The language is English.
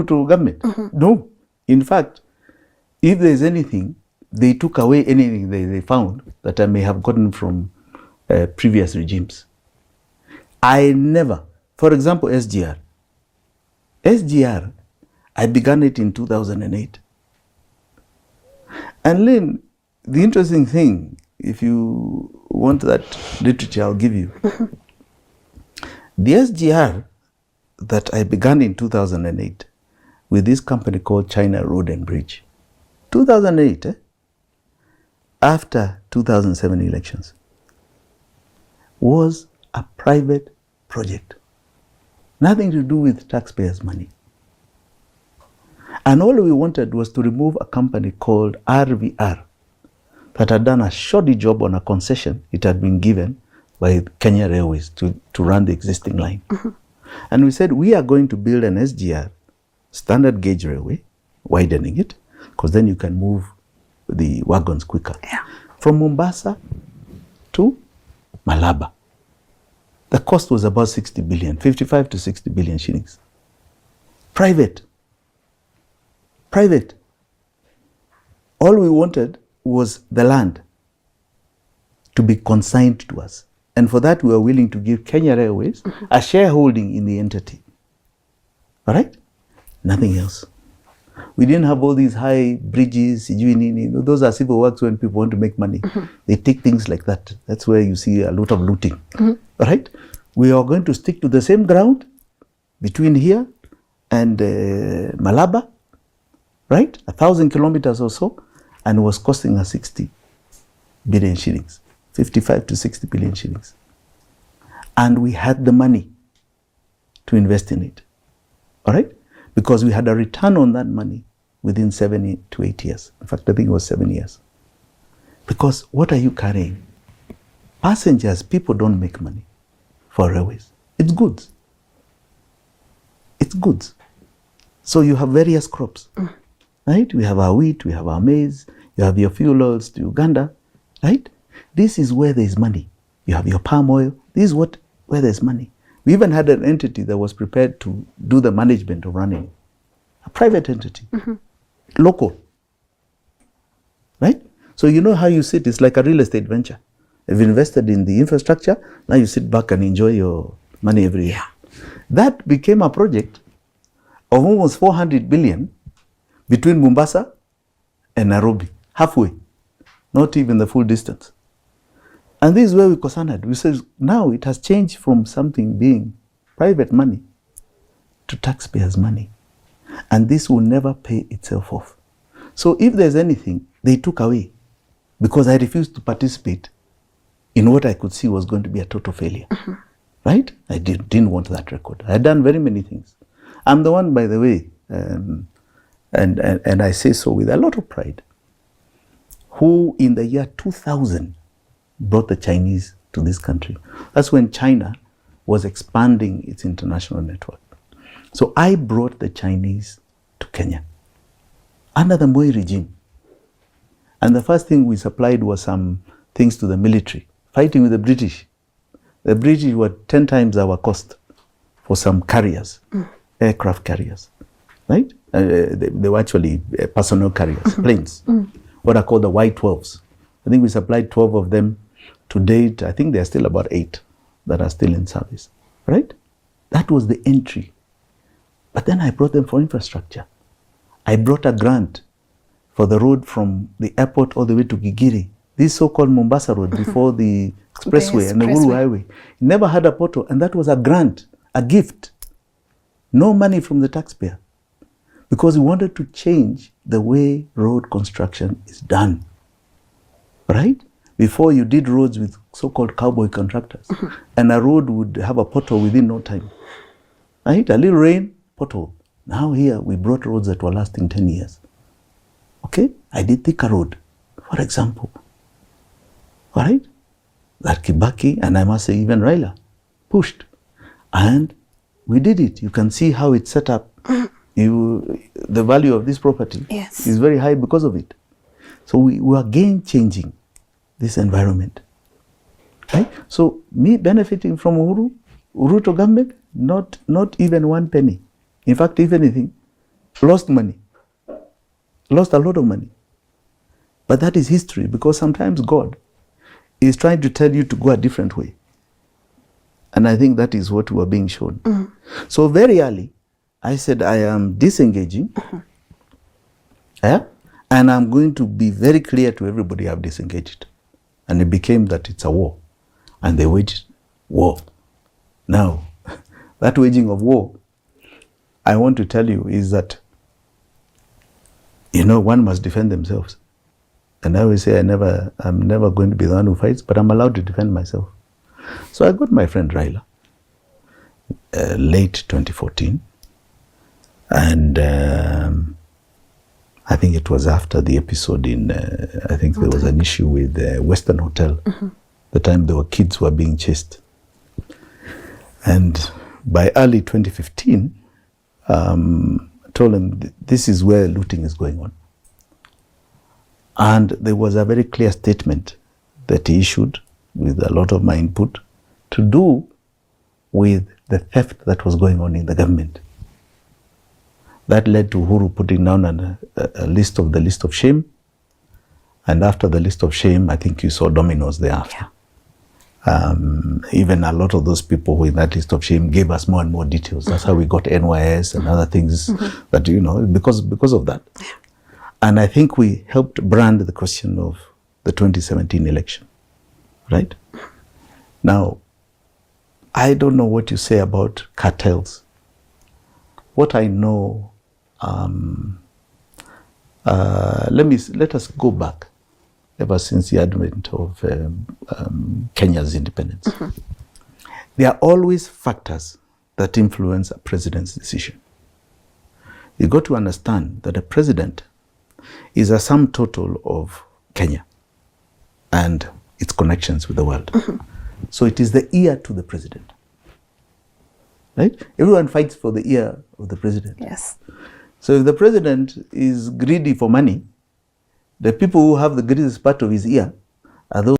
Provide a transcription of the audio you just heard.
Ruto government? No. In fact, if there's anything, they took away anything they found that I may have gotten from previous regimes. I never, for example, SGR, I began it in 2008. And Lynn, the interesting thing, if you want that literature, I'll give you. The SGR that I began in 2008 with this company called China Road and Bridge. 2008, after 2007 elections, was a private project. Nothing to do with taxpayers' money. And all we wanted was to remove a company called RVR that had done a shoddy job on a concession it had been given by Kenya Railways to run the existing line. And we said, we are going to build an SGR, standard gauge railway, widening it, because then you can move the wagons quicker. Yeah. From Mombasa to Malaba. The cost was about 60 billion, 55 to 60 billion shillings. Private. All we wanted was the land to be consigned to us. And for that, we were willing to give Kenya Railways a shareholding in the entity. All right? Nothing else. We didn't have all these high bridges, those are civil works when people want to make money. They take things like that. That's where you see a lot of looting. All right? We are going to stick to the same ground between here and Malaba, right? 1,000 kilometers or so, and it was costing us 60 billion shillings, 55 to 60 billion shillings. And we had the money to invest in it, all right? Because we had a return on that money within 7 to 8 years. In fact, I think it was 7 years. Because what are you carrying? Passengers, people don't make money for railways. It's goods. It's goods. So you have various crops, right? We have our wheat, we have our maize, you have your fuel oils to Uganda, right? This is where there's money. You have your palm oil. This is where there's money. We even had an entity that was prepared to do the management of running. A private entity. Local. Right? So you know how you sit. It's like a real estate venture. You've invested in the infrastructure. Now you sit back and enjoy your money every year. That became a project of almost 400 billion between Mombasa and Nairobi. Halfway. Not even the full distance. And this is where we concerned. We said, now it has changed from something being private money to taxpayers' money. And this will never pay itself off. So if there's anything, they took away because I refused to participate in what I could see was going to be a total failure. Right? I didn't want that record. I had done very many things. I'm the one, by the way, and I say so with a lot of pride, who in the year 2000 brought the Chinese to this country. That's when China was expanding its international network. So I brought the Chinese to Kenya under the Moi regime. And the first thing we supplied was some things to the military, fighting with the British. The British were 10 times our cost for some carriers, aircraft carriers, right? They were actually personnel carriers, planes, what are called the Y-12s. I think we supplied 12 of them. To date, I think there are still about 8 that are still in service, right? That was the entry. But then I brought them for infrastructure. I brought a grant for the road from the airport all the way to Gigiri. This so-called Mombasa road before the expressway and the Uhuru Highway. It never had a pothole, and that was a grant, a gift. No money from the taxpayer. Because we wanted to change the way road construction is done, right? Before you did roads with so-called cowboy contractors, and a road would have a pothole within no time. Right? A little rain, pothole. Now here, we brought roads that were lasting 10 years. Okay? I did Thika Road, for example. All right? That Kibaki, and I must say even Raila, pushed. And we did it. You can see how it's set up. The value of this property is very high because of it. So we are again changing this environment, right? So me benefiting from Ruto government, not even 1 penny. In fact, if anything, lost money, lost a lot of money. But that is history, because sometimes God is trying to tell you to go a different way. And I think that is what we are being shown. So very early, I said, I am disengaging. And I'm going to be very clear to everybody I've disengaged. And it became that it's a war. And they waged war. Now, that waging of war, I want to tell you is that, one must defend themselves. And I always say I'm never going to be the one who fights, but I'm allowed to defend myself. So I got my friend Raila, late 2014. And I think it was after the episode in, I think there was an issue with the Western Hotel. The time there were kids who were being chased. And by early 2015, I told him this is where looting is going on. And there was a very clear statement that he issued with a lot of my input to do with the theft that was going on in the government. That led to Uhuru putting down a list of shame. And after the list of shame, I think you saw dominoes thereafter. Even a lot of those people who in that list of shame gave us more and more details. That's how we got NYS and other things that, because of that. And I think we helped brand the question of the 2017 election, right? Now, I don't know what you say about cartels. What I know, let us go back ever since the advent of Kenya's independence. There are always factors that influence a president's decision. You got to understand that a president is a sum total of Kenya and its connections with the world. So it is the ear to the president, right? Everyone fights for the ear of the president. Yes. So if the president is greedy for money, the people who have the greatest part of his ear are those